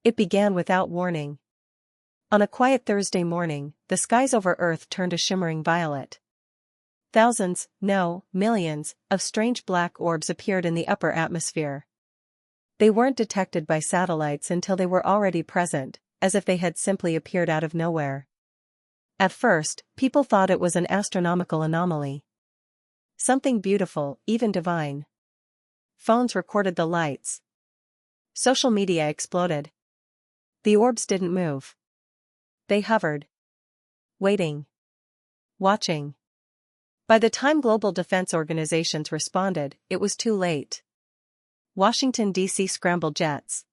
It began without warning. On a quiet Thursday morning, the skies over Earth turned a shimmering violet. Thousands, no, millions, of strange black orbs appeared in the upper atmosphere. They weren't detected by satellites until they were already present, as if they had simply appeared out of nowhere. At first, people thought it was an astronomical anomaly. Something beautiful, even divine. Phones recorded the lights. Social media exploded. The orbs didn't move. They hovered. Waiting. Watching. By the time global defense organizations responded, it was too late. Washington, D.C. scrambled jets.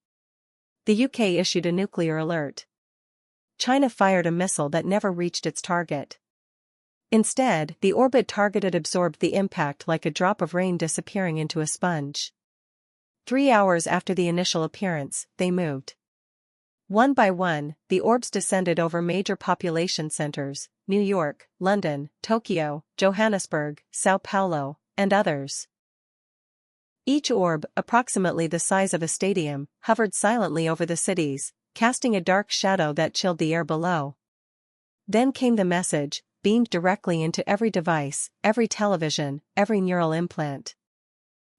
The UK issued a nuclear alert. China fired a missile that never reached its target. Instead, the orbit targeted absorbed the impact like a drop of rain disappearing into a sponge. 3 hours after the initial appearance, they moved. One by one, the orbs descended over major population centers: New York, London, Tokyo, Johannesburg, Sao Paulo, and others. Each orb, approximately the size of a stadium, hovered silently over the cities, casting a dark shadow that chilled the air below. Then came the message, beamed directly into every device, every television, every neural implant.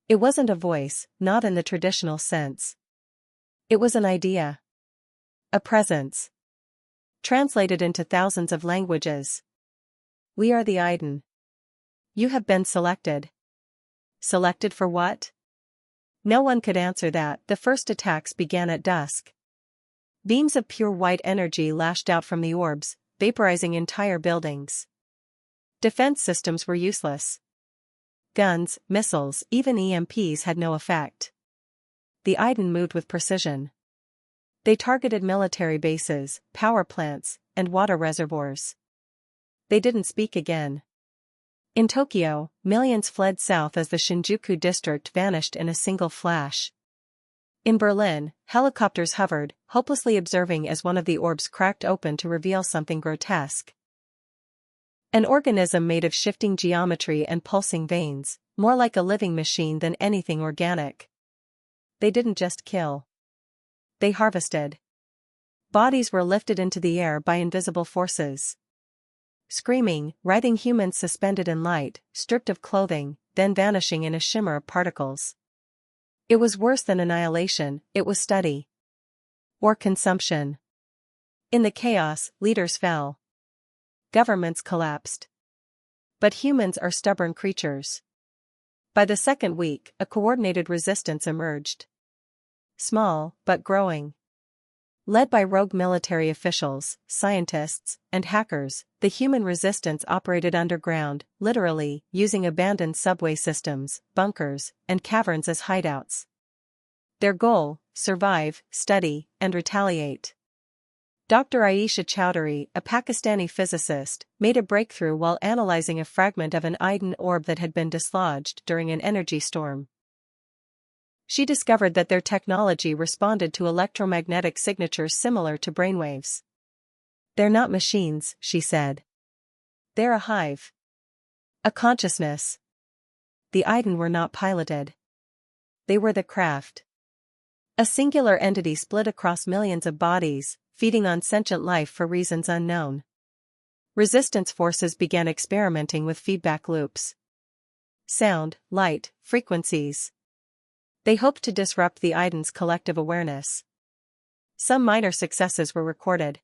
It wasn't a voice, not in the traditional sense. It was an idea. A presence. Translated into thousands of languages. We are the Iden. You have been selected. Selected for what? No one could answer that. The first attacks began at dusk. Beams of pure white energy lashed out from the orbs, vaporizing entire buildings. Defense systems were useless. Guns, missiles, even EMPs had no effect. The Iden moved with precision. They targeted military bases, power plants, and water reservoirs. They didn't speak again. In Tokyo, millions fled south as the Shinjuku district vanished in a single flash. In Berlin, helicopters hovered, hopelessly observing as one of the orbs cracked open to reveal something grotesque. An organism made of shifting geometry and pulsing veins, more like a living machine than anything organic. They didn't just kill. They harvested. Bodies were lifted into the air by invisible forces. Screaming, writhing humans suspended in light, stripped of clothing, then vanishing in a shimmer of particles. It was worse than annihilation, it was study. Or consumption. In the chaos, leaders fell. Governments collapsed. But humans are stubborn creatures. By the second week, a coordinated resistance emerged. Small, but growing. Led by rogue military officials, scientists, and hackers, the human resistance operated underground, literally, using abandoned subway systems, bunkers, and caverns as hideouts. Their goal: survive, study, and retaliate. Dr. Aisha Chowdhury, a Pakistani physicist, made a breakthrough while analyzing a fragment of an Iden orb that had been dislodged during an energy storm. She discovered that their technology responded to electromagnetic signatures similar to brainwaves. They're not machines, she said. They're a hive. A consciousness. The Iden were not piloted. They were the craft. A singular entity split across millions of bodies, feeding on sentient life for reasons unknown. Resistance forces began experimenting with feedback loops. Sound, light, frequencies. They hoped to disrupt the Iden's collective awareness. Some minor successes were recorded.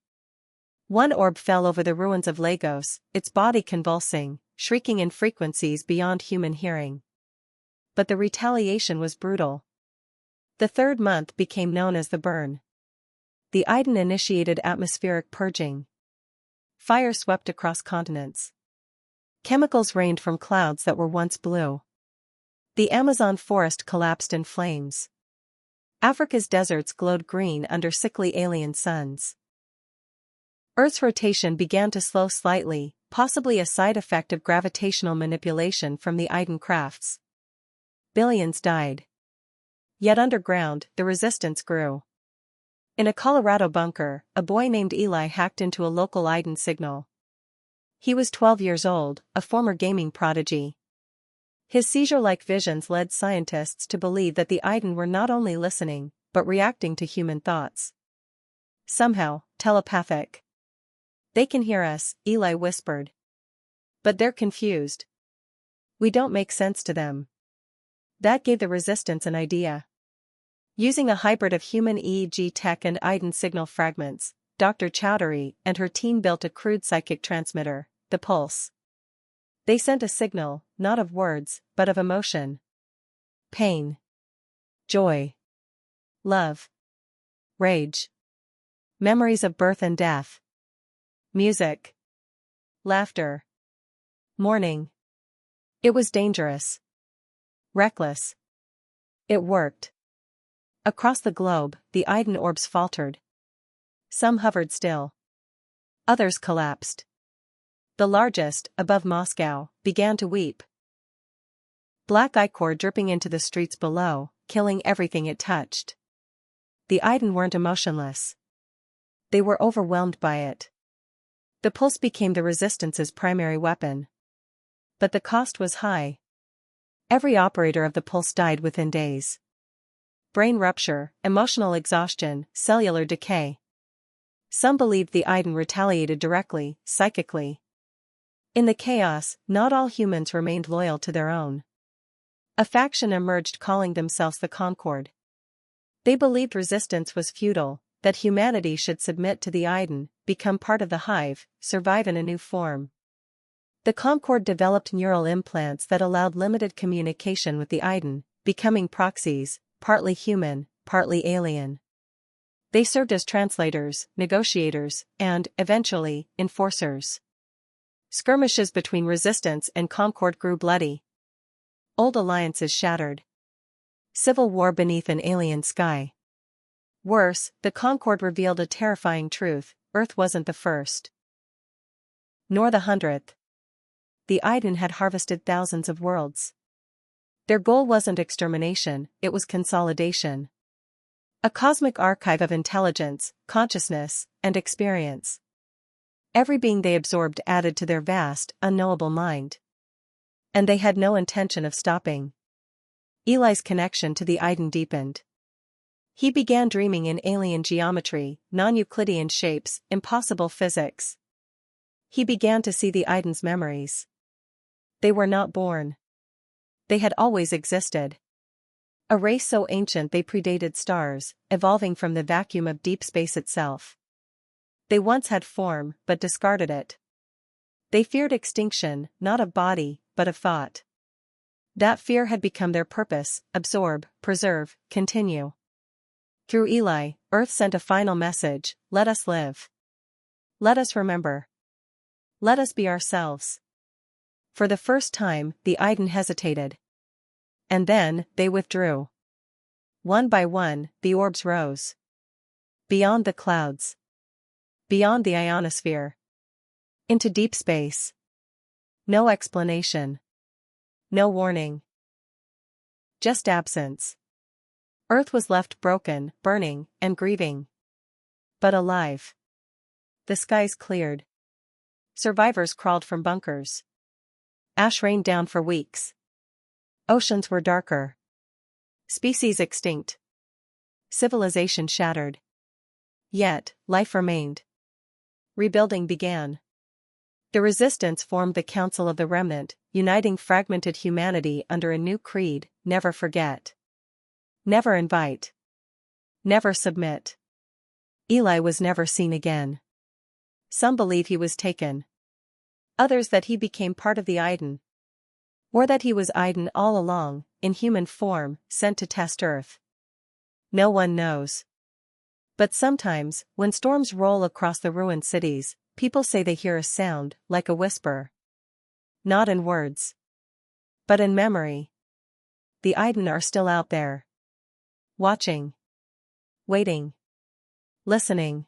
One orb fell over the ruins of Lagos, its body convulsing, shrieking in frequencies beyond human hearing. But the retaliation was brutal. The third month became known as the burn. The Iden initiated atmospheric purging. Fire swept across continents. Chemicals rained from clouds that were once blue. The Amazon forest collapsed in flames. Africa's deserts glowed green under sickly alien suns. Earth's rotation began to slow slightly, possibly a side effect of gravitational manipulation from the Iden crafts. Billions died. Yet underground, the resistance grew. In a Colorado bunker, a boy named Eli hacked into a local Iden signal. He was 12 years old, a former gaming prodigy. His seizure-like visions led scientists to believe that the Iden were not only listening, but reacting to human thoughts. Somehow, telepathic. They can hear us, Eli whispered. But they're confused. We don't make sense to them. That gave the resistance an idea. Using a hybrid of human EEG tech and Iden signal fragments, Dr. Chowdhury and her team built a crude psychic transmitter, the pulse. They sent a signal, not of words, but of emotion. Pain. Joy. Love. Rage. Memories of birth and death. Music. Laughter. Mourning. It was dangerous. Reckless. It worked. Across the globe, the Iden orbs faltered. Some hovered still. Others collapsed. The largest, above Moscow, began to weep. Black ichor dripping into the streets below, killing everything it touched. The Iden weren't emotionless. They were overwhelmed by it. The pulse became the resistance's primary weapon. But the cost was high. Every operator of the pulse died within days. Brain rupture, emotional exhaustion, cellular decay. Some believed the Iden retaliated directly, psychically. In the chaos, not all humans remained loyal to their own. A faction emerged calling themselves the Concord. They believed resistance was futile, that humanity should submit to the Iden, become part of the hive, survive in a new form. The Concord developed neural implants that allowed limited communication with the Iden, becoming proxies, partly human, partly alien. They served as translators, negotiators, and, eventually, enforcers. Skirmishes between resistance and Concord grew bloody. Old alliances shattered. Civil war beneath an alien sky. Worse, the Concord revealed a terrifying truth: Earth wasn't the first. Nor the 100th. The Iden had harvested thousands of worlds. Their goal wasn't extermination, it was consolidation. A cosmic archive of intelligence, consciousness, and experience. Every being they absorbed added to their vast, unknowable mind. And they had no intention of stopping. Eli's connection to the Iden deepened. He began dreaming in alien geometry, non-Euclidean shapes, impossible physics. He began to see the Iden's memories. They were not born. They had always existed. A race so ancient they predated stars, evolving from the vacuum of deep space itself. They once had form, but discarded it. They feared extinction, not of body, but of thought. That fear had become their purpose: absorb, preserve, continue. Through Eli, Earth sent a final message: let us live. Let us remember. Let us be ourselves. For the first time, the Iden hesitated. And then, they withdrew. One by one, the orbs rose. Beyond the clouds. Beyond the ionosphere. Into deep space. No explanation. No warning. Just absence. Earth was left broken, burning, and grieving. But alive. The skies cleared. Survivors crawled from bunkers. Ash rained down for weeks. Oceans were darker. Species extinct. Civilization shattered. Yet, life remained. Rebuilding began. The resistance formed the Council of the Remnant, uniting fragmented humanity under a new creed: never forget. Never invite. Never submit. Eli was never seen again. Some believe he was taken. Others that he became part of the Iden. Or that he was Iden all along, in human form, sent to test Earth. No one knows. But sometimes, when storms roll across the ruined cities, people say they hear a sound, like a whisper. Not in words. But in memory. The Iden are still out there. Watching. Waiting. Listening.